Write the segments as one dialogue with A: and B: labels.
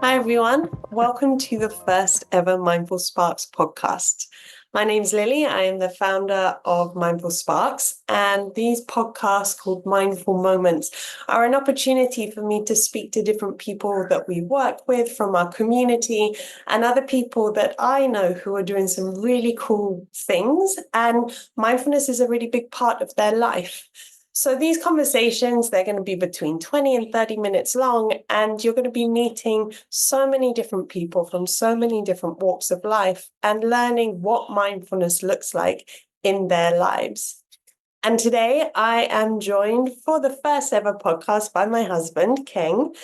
A: Hi, everyone. Welcome to the first ever Mindful Sparks podcast. My name's Lilly. I am the founder of Mindful Sparks, and these podcasts called Mindful Moments are an opportunity for me to speak to different people that we work with from our community and other people that I know who are doing some really cool things, and mindfulness is a really big part of their life. So these conversations, they're going to be between 20 and 30 minutes long, and you're going to be meeting so many different people from so many different walks of life and learning what mindfulness looks like in their lives. And today I am joined for the first ever podcast by my husband, Kheng.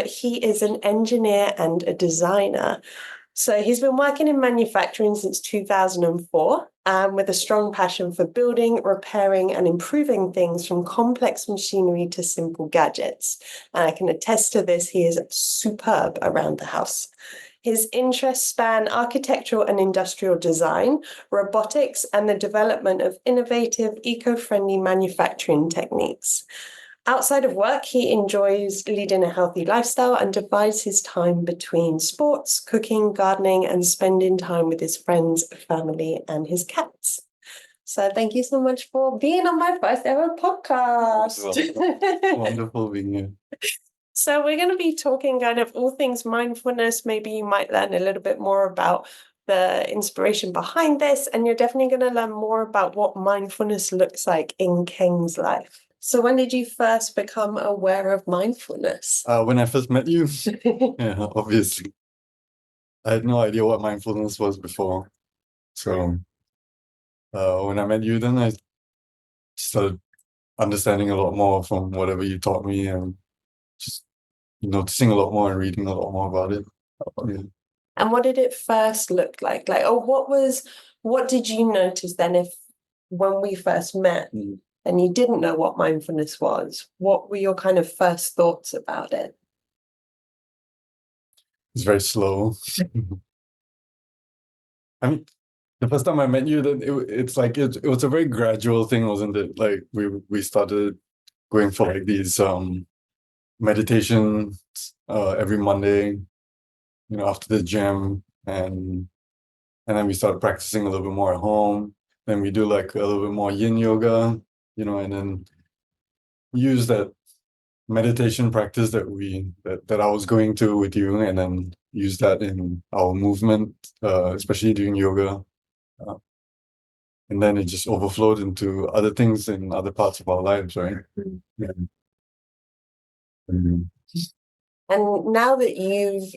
A: He is an engineer and a designer. So he's been working in manufacturing since 2004 with a strong passion for building, repairing, and improving things from complex machinery to simple gadgets. And I can attest to this, he is superb around the house. His interests span architectural and industrial design, robotics, and the development of innovative, eco-friendly manufacturing techniques. Outside of work, he enjoys leading a healthy lifestyle and divides his time between sports, cooking, gardening, and spending time with his friends, family, and his cats. So thank you so much for being on my first ever podcast.
B: Wonderful being here.
A: So we're going to be talking kind of all things mindfulness. Maybe you might learn a little bit more about the inspiration behind this, and you're definitely going to learn more about what mindfulness looks like in Kheng's life. So when did you first become aware of mindfulness?
B: When I first met you, yeah, obviously. I had no idea what mindfulness was before. So when I met you, then I started understanding a lot more from whatever you taught me and just noticing a lot more and reading a lot more about it. Yeah.
A: And what did it first look like? What did you notice then when we first met and you didn't know what mindfulness was? What were your kind of first thoughts about it?
B: It's very slow. I mean, the first time I met you, then it was a very gradual thing, wasn't it? Like we started going for like these meditations every Monday, after the gym, and then we started practicing a little bit more at home. Then we do like a little bit more yin yoga, and then use that meditation practice that I was going to with you, and then use that in our movement, especially doing yoga. And then it just overflowed into other things in other parts of our lives, right? Yeah.
A: And now that you've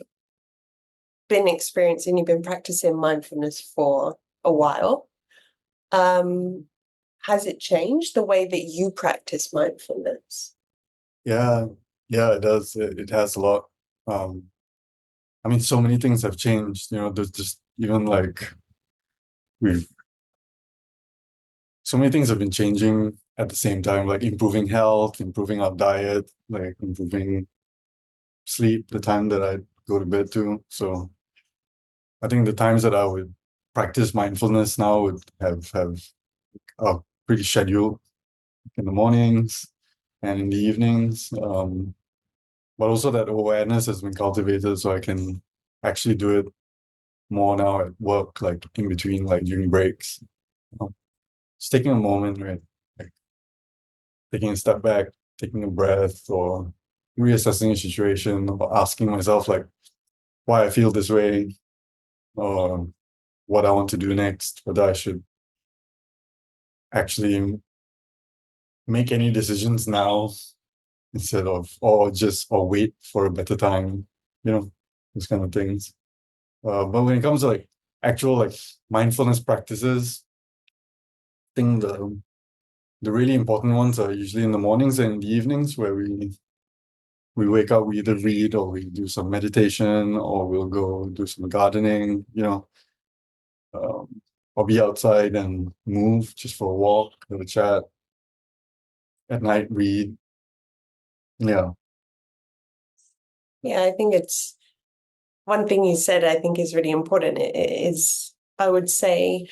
A: been practicing mindfulness for a while, has it changed the way that you practice mindfulness?
B: Yeah, it does. It has a lot. I mean, so many things have changed. There's just even like so many things have been changing at the same time, like improving health, improving our diet, like improving sleep, the time that I go to bed too. So I think the times that I would practice mindfulness now would have a pretty scheduled in the mornings and in the evenings. But also that awareness has been cultivated so I can actually do it more now at work, like in between, like during breaks. Just taking a moment, right? Like taking a step back, taking a breath, or reassessing a situation, or asking myself like why I feel this way, or what I want to do next, whether I should actually make any decisions now instead of or wait for a better time, those kind of things. But when it comes to like actual like mindfulness practices, I think the really important ones are usually in the mornings and in the evenings, where we wake up, we either read or we do some meditation, or we'll go do some gardening, or be outside and move just for a walk, have a chat. At night, read. Yeah.
A: Yeah, I think it's one thing you said I think is really important. It is, I would say,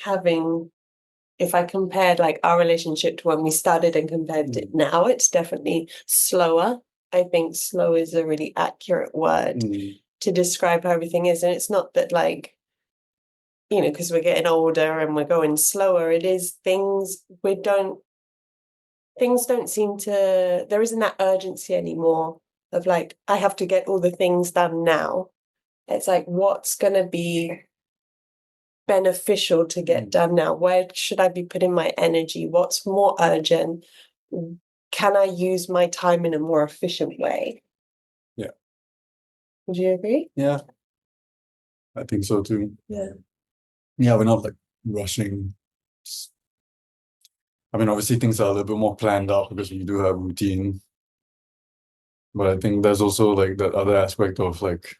A: if I compared like our relationship to when we started and compared it now, it's definitely slower. I think slow is a really accurate word. to describe how everything is. And it's not that like, you know, because we're getting older and we're going slower. It is things don't seem to, there isn't that urgency anymore of like, I have to get all the things done now. It's like, what's going to be beneficial to get done now? Where should I be putting my energy? What's more urgent? Can I use my time in a more efficient way?
B: Yeah.
A: Would you agree?
B: Yeah, I think so too.
A: Yeah.
B: Yeah, we're not like rushing. I mean, obviously things are a little bit more planned out because we do have routine. But I think there's also like that other aspect of like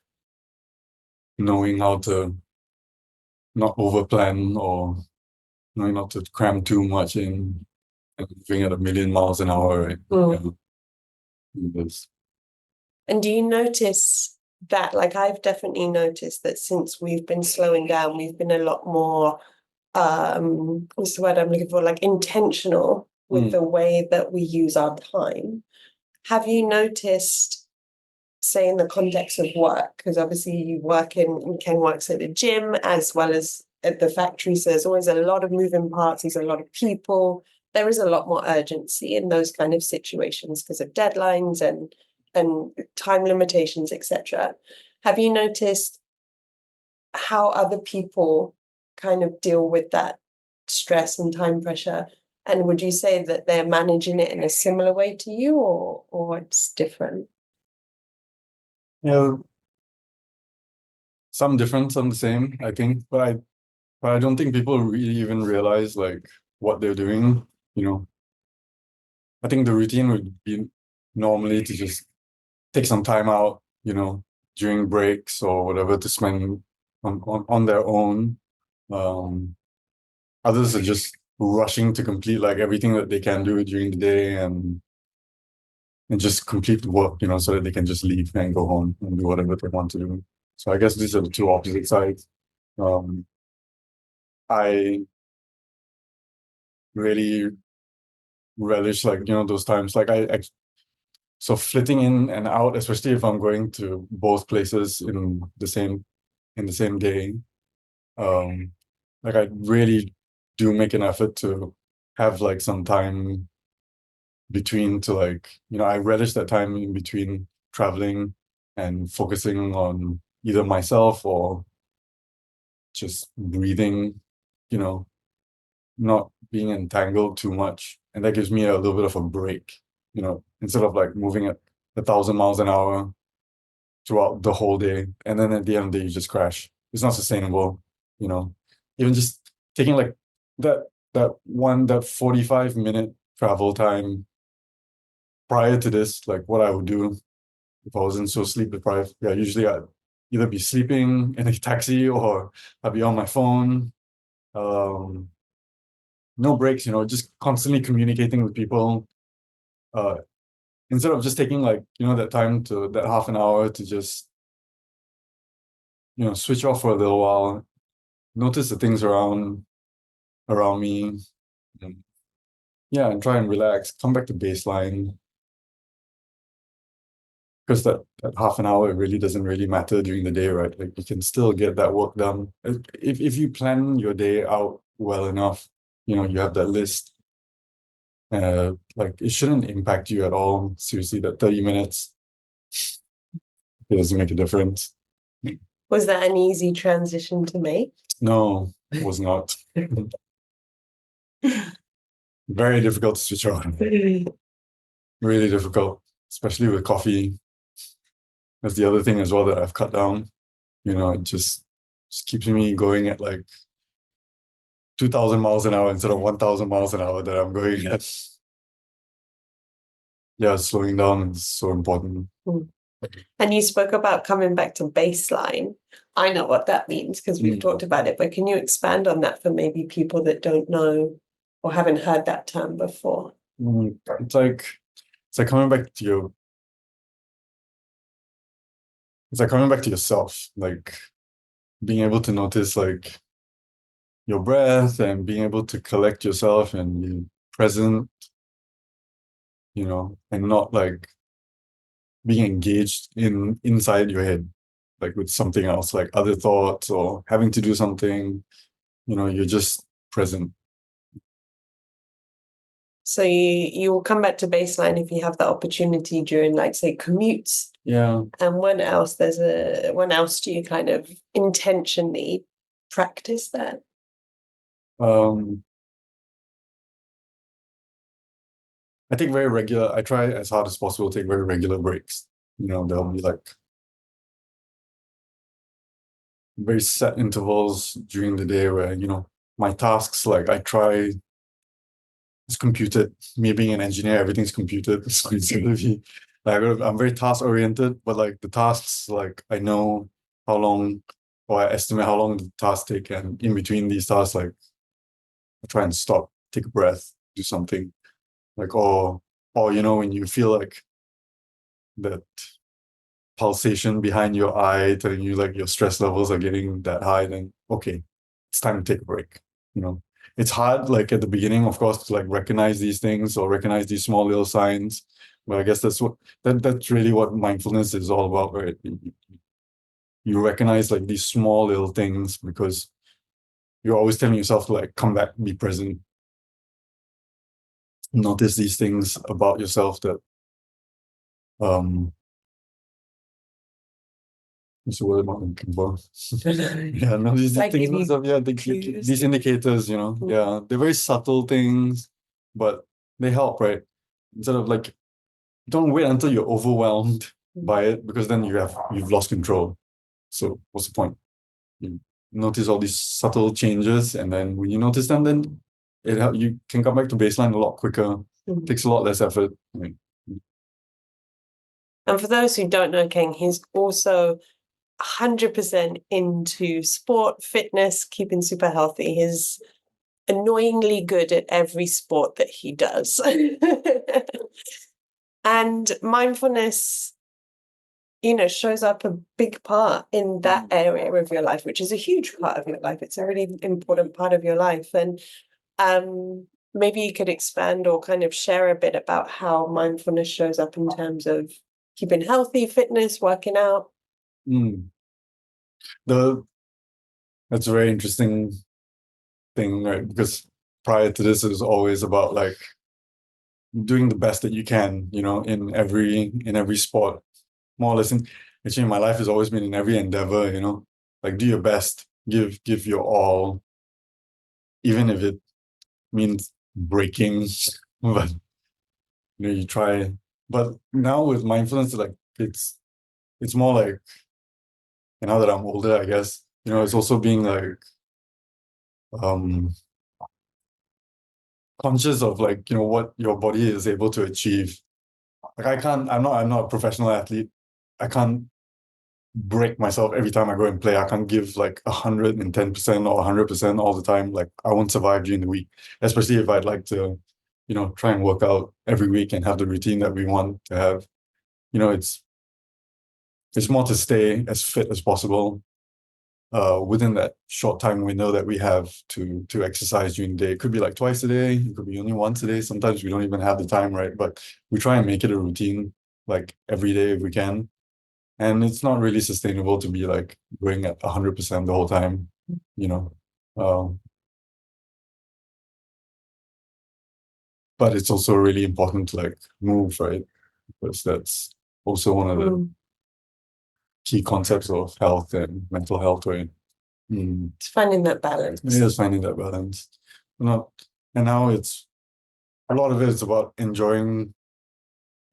B: knowing how to not overplan or knowing not to cram too much in and moving at 1,000,000 miles an hour, right?
A: Mm.
B: Yeah.
A: And do you notice that, like I've definitely noticed that since we've been slowing down, we've been a lot more, what's the word I'm looking for, like intentional with the way that we use our time. Have you noticed, say in the context of work, because obviously you work Kheng works at the gym as well as at the factory, so there's always a lot of moving parts, there's a lot of people, there is a lot more urgency in those kind of situations because of deadlines and time limitations, etc. Have you noticed how other people kind of deal with that stress and time pressure? And would you say that they're managing it in a similar way to you, or it's different?
B: Yeah, some different, some the same, I think. But I don't think people really even realize like what they're doing, you know. I think the routine would be normally to just take some time out, you know, during breaks or whatever to spend on their own. Others are just rushing to complete like everything that they can do during the day and just complete the work, you know, so that they can just leave and go home and do whatever they want to do. So I guess these are the two opposite sides. I really relish like, you know, those times. Like so flitting in and out, especially if I'm going to both places in the same day. Like I really do make an effort to have like some time between to like, you know, I relish that time in between traveling and focusing on either myself or just breathing, you know, not being entangled too much. And that gives me a little bit of a break, you know, instead of like moving at 1,000 miles an hour throughout the whole day. And then at the end of the day, you just crash. It's not sustainable, you know. Even just taking like that 45-minute travel time prior to this, like what I would do if I wasn't so sleep deprived. Yeah, usually I'd either be sleeping in a taxi or I'd be on my phone. No breaks, you know, just constantly communicating with people. Uh, Instead of just taking like, you know, that time to that half an hour to just, you know, switch off for a little while, notice the things around me. Yeah, and try and relax, come back to baseline. Because that half an hour, it really doesn't really matter during the day, right? Like you can still get that work done. If you plan your day out well enough, you know, you have that list, like it shouldn't impact you at all. Seriously, that 30 minutes, it doesn't make a difference.
A: Was that an easy transition to make?
B: No, it was not. Very difficult to switch on. Really difficult, especially with coffee. That's the other thing as well that I've cut down. You know, it just keeps me going at like 2,000 miles an hour instead of 1,000 miles an hour that I'm going at. Yeah, slowing down is so important.
A: And you spoke about coming back to baseline. I know what that means because we've talked about it, but can you expand on that for maybe people that don't know or haven't heard that term before?
B: It's like coming back to your it's like coming back to yourself, like being able to notice like your breath and being able to collect yourself and be present, you know, and not like being engaged inside your head. like with something else, like other thoughts or having to do something, you're just present.
A: So you will come back to baseline if you have the opportunity during, like, say, commutes.
B: Yeah.
A: And when else do you kind of intentionally practice that?
B: I take very regular, I try as hard as possible to take very regular breaks. There'll be like very set intervals during the day where, my tasks, like I try, it's computed. Me being an engineer, everything's computed. So it's gonna be like I'm very task oriented, but like the tasks, like I know how long, or I estimate how long the tasks take, and in between these tasks, like I try and stop, take a breath, do something, like or when you feel like that pulsation behind your eye telling you like your stress levels are getting that high, then okay, it's time to take a break. It's hard, like at the beginning, of course, to like recognize these things or recognize these small little signs. But I guess that's really what mindfulness is all about, right? You recognize like these small little things because you're always telling yourself to like come back, be present, notice these things about yourself that what's the word I'm looking for? Yeah, no, these
A: Like
B: things,
A: if you
B: these indicators, yeah, they're very subtle things, but they help, right? Instead of like, don't wait until you're overwhelmed by it, because then you've lost control. So what's the point? You notice all these subtle changes, and then when you notice them, then you can come back to baseline a lot quicker. It takes a lot less effort.
A: And for those who don't know Kheng, he's also 100% into sport, fitness, keeping super healthy. He's annoyingly good at every sport that he does. And mindfulness, shows up a big part in that area of your life, which is a huge part of your life. It's a really important part of your life. And maybe you could expand or kind of share a bit about how mindfulness shows up in terms of keeping healthy, fitness, working out.
B: That's a very interesting thing, right? Because prior to this, it was always about like doing the best that you can, in every sport, more or less. Actually, my life has always been in every endeavor, like do your best, give your all, even if it means breaking, but you try. But now with mindfulness, like it's more like, now that I'm older, I guess, it's also being like conscious of like, what your body is able to achieve. Like I'm not a professional athlete. I can't break myself every time I go and play. I can't give like 110% or 100% all the time. Like I won't survive during the week, especially if I'd like to, try and work out every week and have the routine that we want to have. It's more to stay as fit as possible within that short time window that we have to exercise during the day. It could be like twice a day, it could be only once a day. Sometimes we don't even have the time, right? But we try and make it a routine, like every day if we can. And it's not really sustainable to be like going at 100% the whole time, but it's also really important to like move, right? Because that's also one of the key concepts of health and mental health, right?
A: It's finding that balance.
B: It is finding that balance. And now it's a lot of it is about enjoying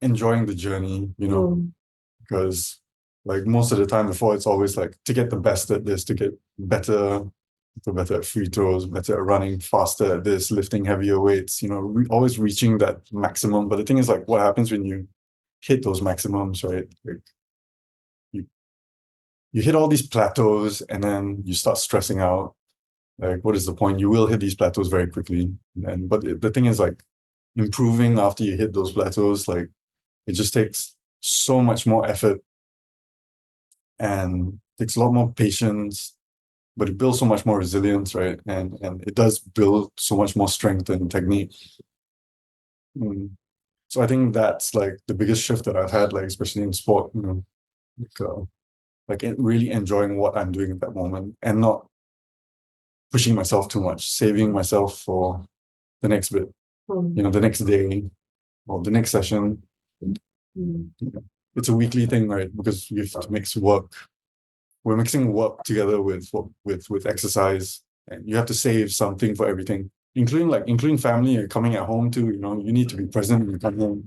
B: the journey, because like most of the time before, it's always like to get the best at this, to get better at free throws, better at running, faster at this, lifting heavier weights, always reaching that maximum. But the thing is, like, what happens when you hit those maximums, right? Like you hit all these plateaus and then you start stressing out. Like, what is the point? You will hit these plateaus very quickly. But the thing is, like, improving after you hit those plateaus, like, it just takes so much more effort and takes a lot more patience, but it builds so much more resilience, right? And it does build so much more strength and technique. So I think that's like the biggest shift that I've had, like especially in sport, like, like really enjoying what I'm doing at that moment and not pushing myself too much, saving myself for the next bit, the next day or the next session. It's a weekly thing, right? Because we have to mix work. We're mixing work together with exercise, and you have to save something for everything, including family and coming at home too. You need to be present when you come home.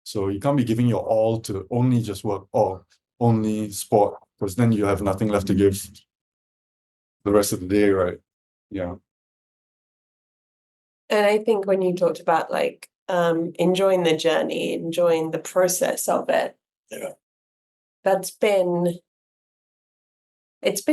B: So you can't be giving your all to only just work or only sport, because then you have nothing left to give the rest of the day, right? Yeah.
A: And I think when you talked about like enjoying the journey, enjoying the process of it, it's been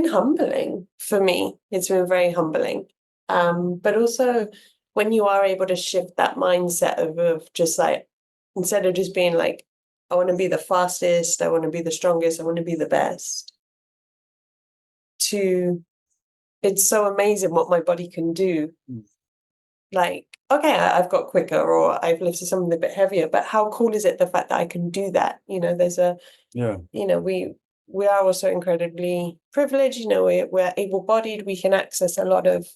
A: humbling for me. It's been very humbling. But also when you are able to shift that mindset of just like, instead of just being like, I want to be the fastest, I want to be the strongest, I want to be the best, it's so amazing what my body can do. Like, okay, I've got quicker or I've lifted something a bit heavier, but how cool is it the fact that I can do that? We are also incredibly privileged, we're able-bodied, we can access a lot of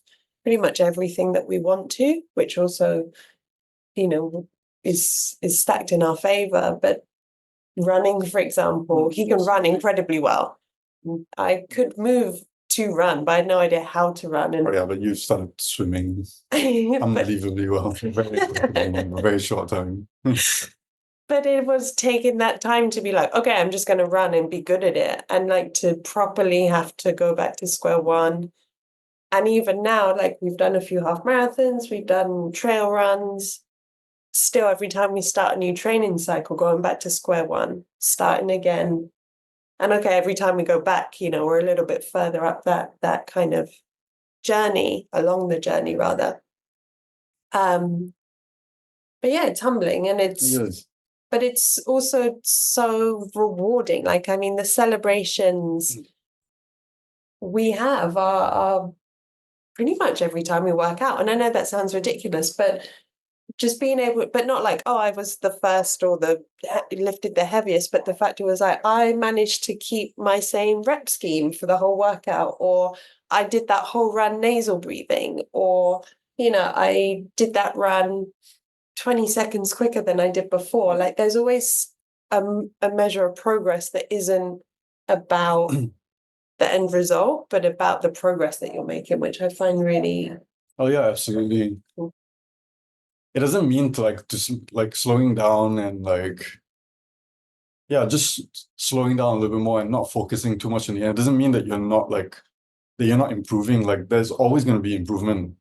A: pretty much everything that we want to, which also, is stacked in our favor. But running, for example, he can run incredibly well. I could move to run, but I had no idea how to run. And
B: but you started swimming unbelievably well in a very short time.
A: But it was taking that time to be like, okay, I'm just going to run and be good at it, and like to properly have to go back to square one. And even now, like we've done a few half marathons, we've done trail runs. Still, every time we start a new training cycle, going back to square one, starting again. And okay, every time we go back, we're a little bit further up that kind of journey, along the journey rather. But yeah, it's humbling, and but it's also so rewarding. Like, I mean, the celebrations we have are pretty much every time we work out. And I know that sounds ridiculous, but just being able, but not like, oh, I was the first or lifted the heaviest, but the fact it was like, I managed to keep my same rep scheme for the whole workout, or I did that whole run nasal breathing, or, I did that run 20 seconds quicker than I did before. Like there's always a measure of progress that isn't about the end result, but about the progress that you're making, which I find really...
B: Oh yeah, absolutely. It doesn't mean to slowing down and just slowing down a little bit more and not focusing too much in the end. It doesn't mean that you're not improving. Like there's always going to be improvement.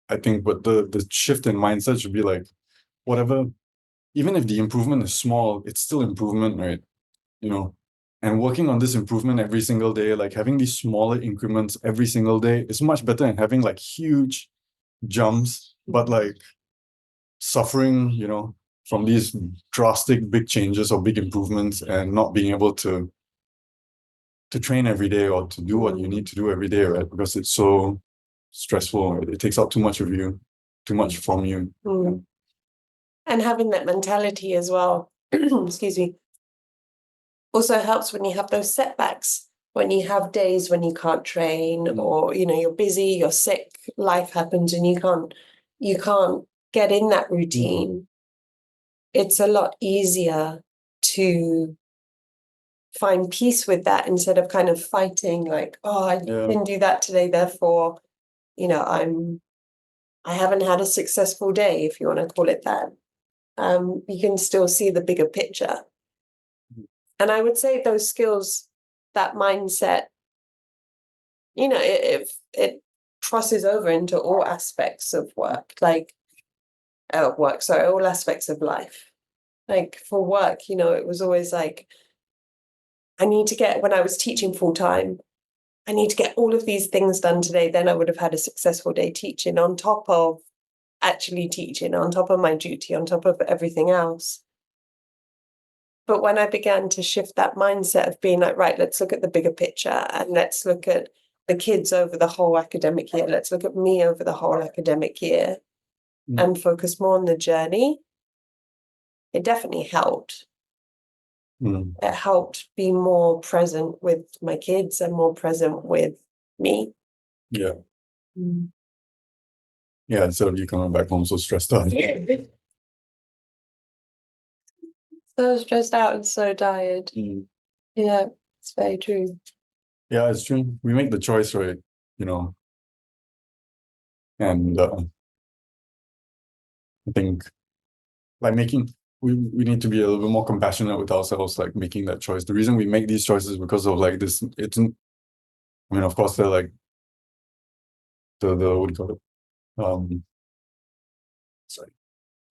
B: I think, but the shift in mindset should be like, whatever, even if the improvement is small, it's still improvement, right? And working on this improvement every single day, like having these smaller increments every single day is much better than having like huge jumps, but like suffering, from these drastic big changes or big improvements and not being able to train every day or to do what you need to do every day, right? Because it's so stressful. It takes out too much of you, too much from you.
A: And having that mentality as well, excuse me, also helps when you have those setbacks, when you have days when you can't train, or you're busy, you're sick, life happens, and you can't get in that routine. It's a lot easier to find peace with that instead of kind of fighting like, oh, I didn't do that today, therefore I haven't had a successful day, if you want to call it that. You can still see the bigger picture. And I would say those skills, that mindset, it crosses over into all aspects of work, all aspects of life. Like for work, it was always like, when I was teaching full time, I need to get all of these things done today. Then I would have had a successful day teaching, on top of actually teaching, on top of my duty, on top of everything else. But when I began to shift that mindset of being like, right, let's look at the bigger picture, and let's look at the kids over the whole academic year. Let's look at me over the whole academic year and focus more on the journey. It definitely helped. It helped be more present with my kids and more present with me.
B: Yeah. Yeah, instead of you coming back home so stressed out.
A: So stressed out and so tired. Yeah, it's very true.
B: Yeah, it's true. We make the choice, right? And I think like we need to be a little bit more compassionate with ourselves, like making that choice. The reason we make these choices because of like this, of course they're like the what do you call it? Sorry,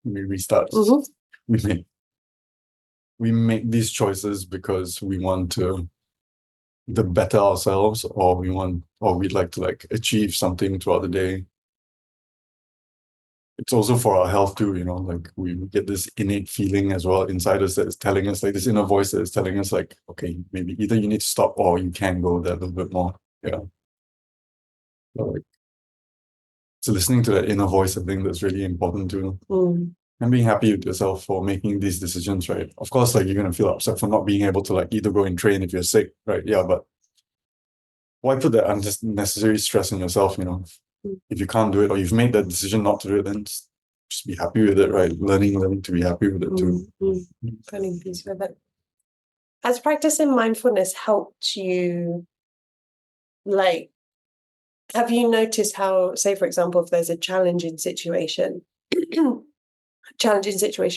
B: let me restart. We make these choices because we want to better ourselves, or we'd like to like achieve something throughout the day. It's also for our health too, like we get this innate feeling as well inside us that is telling us, like this inner voice that is telling us like, okay, maybe either you need to stop or you can go there a little bit more. Yeah. So listening to that inner voice, I think that's really important too. And being happy with yourself for making these decisions, right? Of course, like you're going to feel upset for not being able to like either go and train if you're sick, right? Yeah, but why put that unnecessary stress on yourself, If you can't do it or you've made that decision not to do it, then just be happy with it, right? Learning to be happy with it too.
A: Finding peace with it. Has practicing mindfulness helped you, like, have you noticed how, say, for example, if there's a challenging situation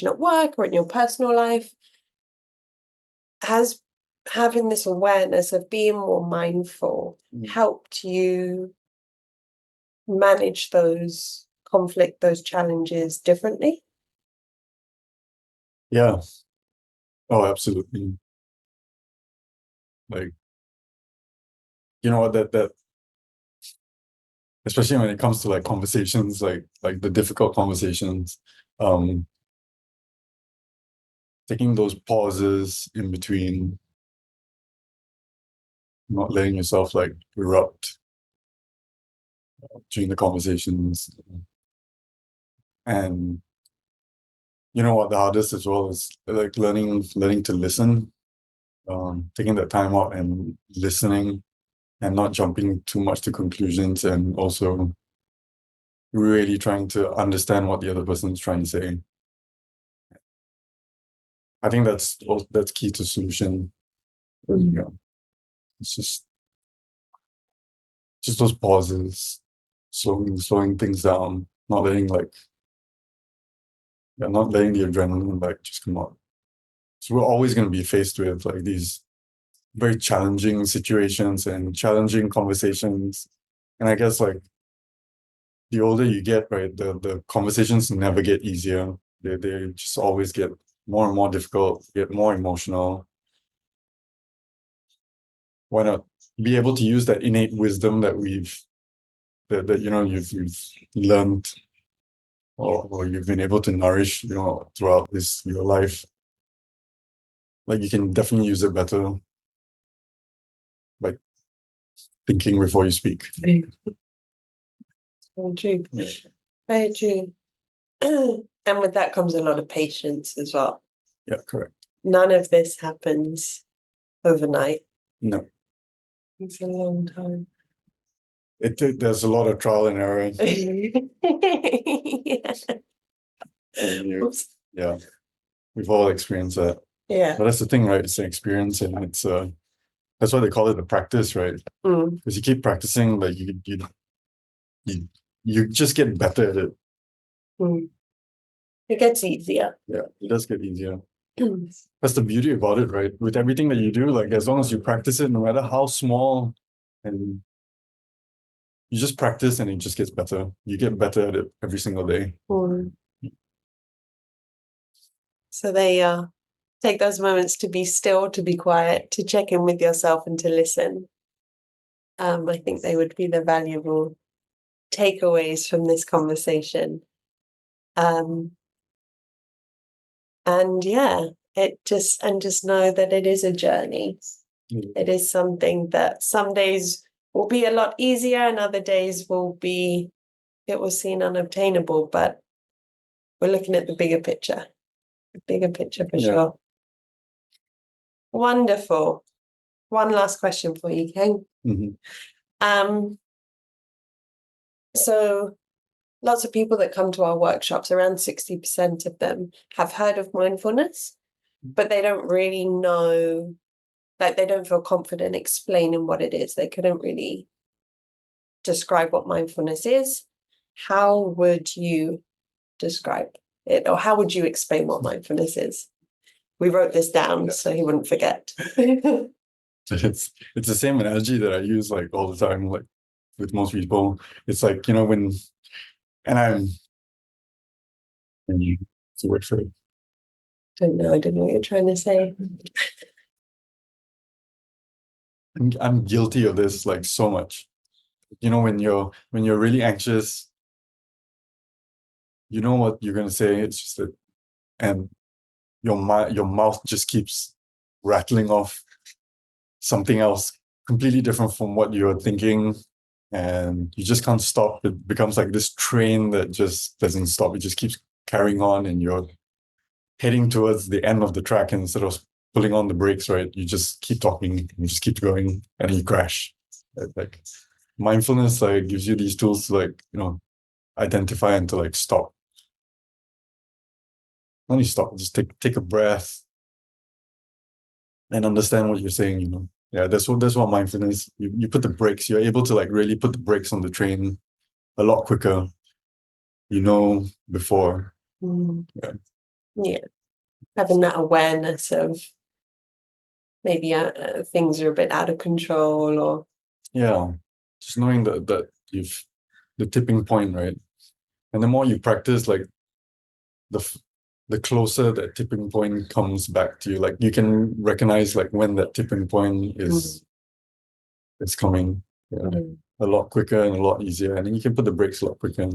A: at work or in your personal life, has having this awareness of being more mindful helped you manage those challenges differently?
B: Yeah. Oh, absolutely. Like, you know what, that especially when it comes to like conversations, like the difficult conversations, taking those pauses in between, not letting yourself like erupt during the conversations. And you know what, the hardest as well is like learning to listen, taking that time out and listening and not jumping too much to conclusions, and also really trying to understand what the other person is trying to say. I think that's key to solution. Yeah. It's just those pauses, slowing things down, not letting the adrenaline like just come out. So we're always going to be faced with like these very challenging situations and challenging conversations. And I guess like the older you get, right, the conversations never get easier. They just always get more and more difficult, get more emotional. Why not be able to use that innate wisdom that you've learned, or you've been able to nourish, throughout your life. Like you can definitely use it better, like thinking before you speak.
A: Very true. Very true. And with that comes a lot of patience as well.
B: Yeah, correct.
A: None of this happens overnight.
B: No.
A: It's a long time.
B: There's a lot of trial and error. Yeah. We've all experienced that.
A: Yeah.
B: But that's the thing, right? It's an experience, and it's that's why they call it the practice, right? Because you keep practicing, like you just get better at it.
A: It gets easier.
B: Yeah, it does get easier. That's the beauty about it, right? With everything that you do, like as long as you practice it, no matter how small, and you just practice and it just gets better. You get better at it every single day.
A: So they take those moments to be still, to be quiet, to check in with yourself and to listen. I think they would be the valuable takeaways from this conversation. And yeah, just know that it is a journey. It is something that some days will be a lot easier and other days it will seem unobtainable, but we're looking at the bigger picture for sure. Wonderful. One last question for you, Kheng. So lots of people that come to our workshops, around 60% of them have heard of mindfulness, but they don't really know, like they don't feel confident explaining what it is. They couldn't really describe what mindfulness is. How would you describe it, or how would you explain what mindfulness is? We wrote this down so he wouldn't forget.
B: It's the same analogy that I use like all the time, like with most people. It's like, you know, when, and I'm, what's the word for it?
A: I don't know what you're trying to say.
B: I'm guilty of this like so much. You know, when you're really anxious, you know what you're gonna say. It's just that, and your mouth just keeps rattling off something else completely different from what you're thinking, and you just can't stop. It becomes like this train that just doesn't stop. It just keeps carrying on, and you're heading towards the end of the track, and instead of pulling on the brakes, right, you just keep talking, you just keep going, and you crash. Like mindfulness like gives you these tools to like, you know, identify and to like stop. When you stop, just take a breath and understand what you're saying, you know. Yeah, that's what mindfulness. You put the brakes, you're able to like really put the brakes on the train a lot quicker, you know, before.
A: Yeah. Having that awareness of maybe things are a bit out of control, or
B: just knowing that you've the tipping point, right? And the more you practice, like the closer that tipping point comes back to you. Like you can recognize like when that tipping point is coming. A lot quicker and a lot easier, and then you can put the brakes a lot quicker.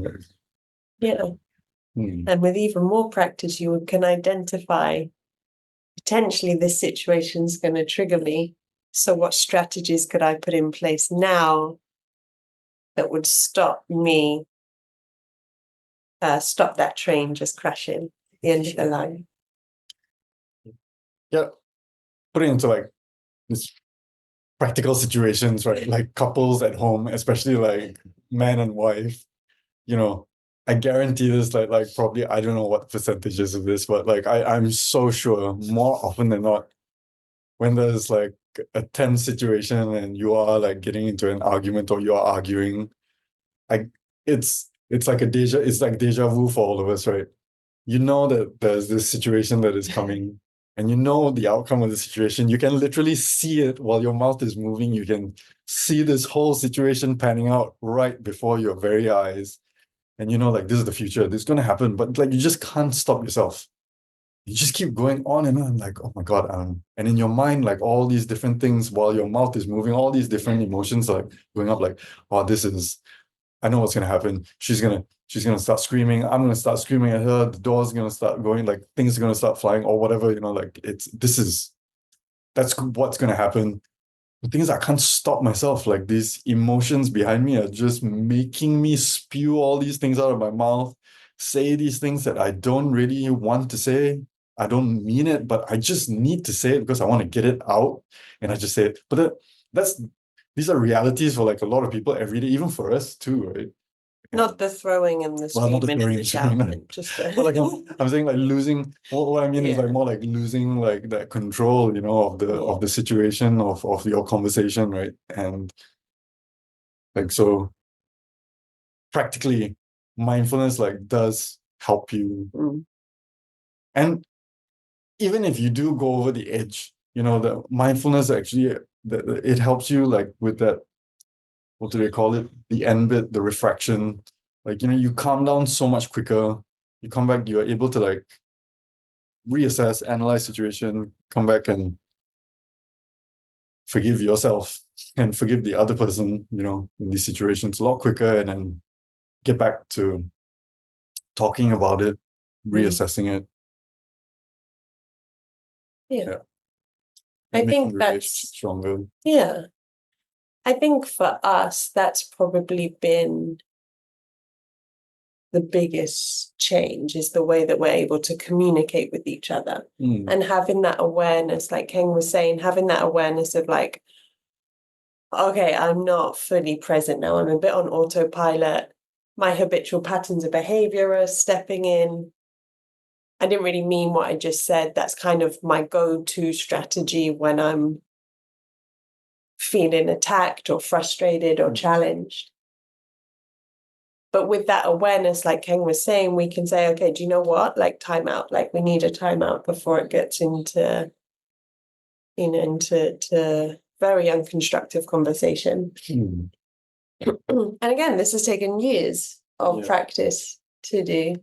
A: And with even more practice, you can identify potentially this situation's going to trigger me. So what strategies could I put in place now that would stop me, stop that train just crashing at the end of the line?
B: Yeah, put it into like this practical situations, right? Like couples at home, especially like man and wife, you know, I guarantee this, like probably, I don't know what percentages of this, but like I'm so sure more often than not, when there's like a tense situation and you are like getting into an argument or you are arguing, like it's like it's like deja vu for all of us, right? You know that there's this situation that is coming, and you know the outcome of the situation. You can literally see it while your mouth is moving. You can see this whole situation panning out right before your very eyes. And you know, like, this is the future, this is going to happen, but like, you just can't stop yourself. You just keep going on and on, like, oh my God. And in your mind, like all these different things while your mouth is moving, all these different emotions like going up, like, oh, I know what's going to happen. She's going to start screaming. I'm going to start screaming at her. The door's going to start going, like things are going to start flying or whatever, you know, like that's what's going to happen. The thing is, I can't stop myself. Like these emotions behind me are just making me spew all these things out of my mouth, say these things that I don't really want to say. I don't mean it, but I just need to say it because I want to get it out. And I just say it. But these are realities for like a lot of people every day, even for us too, right?
A: Not the throwing and the screaming and the shouting, just
B: but like I'm saying, like losing. What I mean is like more like losing like that control, you know, of the situation of your conversation, right? And like so, practically, mindfulness like does help you. And even if you do go over the edge, you know, the mindfulness actually it helps you like with that. What do they call it? The end bit, the refraction. Like, you know, you calm down so much quicker. You come back, you're able to like reassess, analyze situation, come back and forgive yourself and forgive the other person, you know, in these situations a lot quicker, and then get back to talking about it, reassessing it.
A: I think that's
B: stronger.
A: I think for us, that's probably been the biggest change, is the way that we're able to communicate with each other. And having that awareness, like Kheng was saying, having that awareness of like, okay, I'm not fully present now. I'm a bit on autopilot. My habitual patterns of behavior are stepping in. I didn't really mean what I just said. That's kind of my go-to strategy when I'm feeling attacked or frustrated or challenged. But with that awareness, like Kheng was saying, we can say, okay, do you know what? Like timeout, like we need a timeout before it gets into, into very unconstructive conversation. And again, this has taken years of practice to do.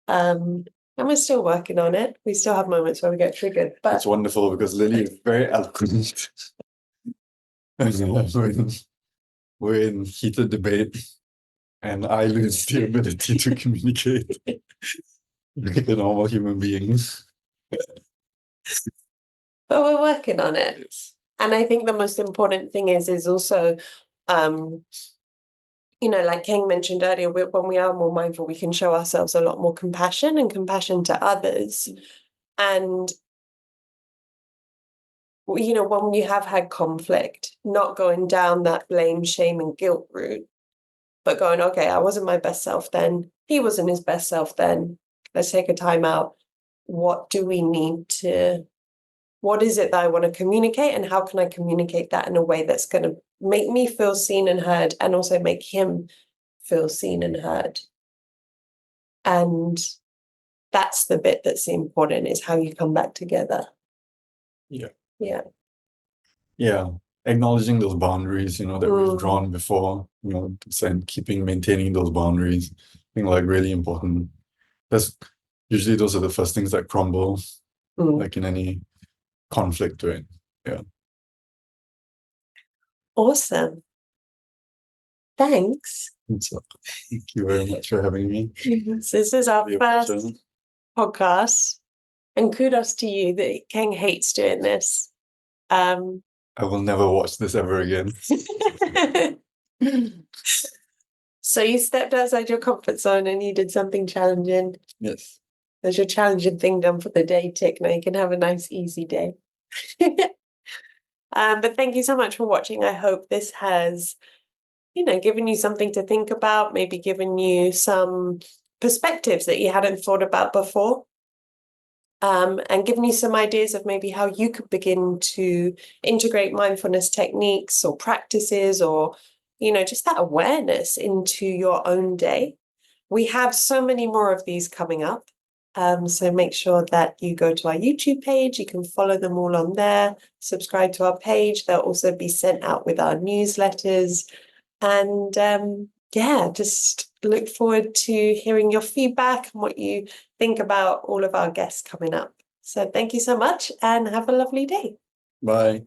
A: And we're still working on it. We still have moments where we get triggered. But
B: it's wonderful because Lily is very eloquent. We're in heated debate, and I lose the ability to communicate like a normal human being.
A: But we're working on it. And I think the most important thing is also, like Kheng mentioned earlier, when we are more mindful, we can show ourselves a lot more compassion and compassion to others. And, when we have had conflict, not going down that blame, shame, and guilt route, but going, okay, I wasn't my best self then. He wasn't his best self then. Let's take a time out. What is it that I want to communicate, and how can I communicate that in a way that's going to make me feel seen and heard, and also make him feel seen and heard? And that's the bit that's important, is how you come back together.
B: Yeah. Acknowledging those boundaries, that we've drawn before, and maintaining those boundaries, I think like really important. That's usually those are the first things that crumble, like in any conflict, right? Yeah.
A: Awesome. Thanks.
B: So, thank you very much for having me.
A: So this is our first podcast, and kudos to you that Kheng hates doing this.
B: I will never watch this ever again.
A: So you stepped outside your comfort zone and you did something challenging.
B: Yes.
A: There's your challenging thing done for the day, tick. Now you can have a nice, easy day. But thank you so much for watching. I hope this has, given you something to think about, maybe given you some perspectives that you hadn't thought about before. And giving you some ideas of maybe how you could begin to integrate mindfulness techniques or practices, or, just that awareness into your own day. We have so many more of these coming up. So make sure that you go to our YouTube page. You can follow them all on there. Subscribe to our page. They'll also be sent out with our newsletters. And just look forward to hearing your feedback and what you think about all of our guests coming up. So thank you so much, and have a lovely day.
B: Bye.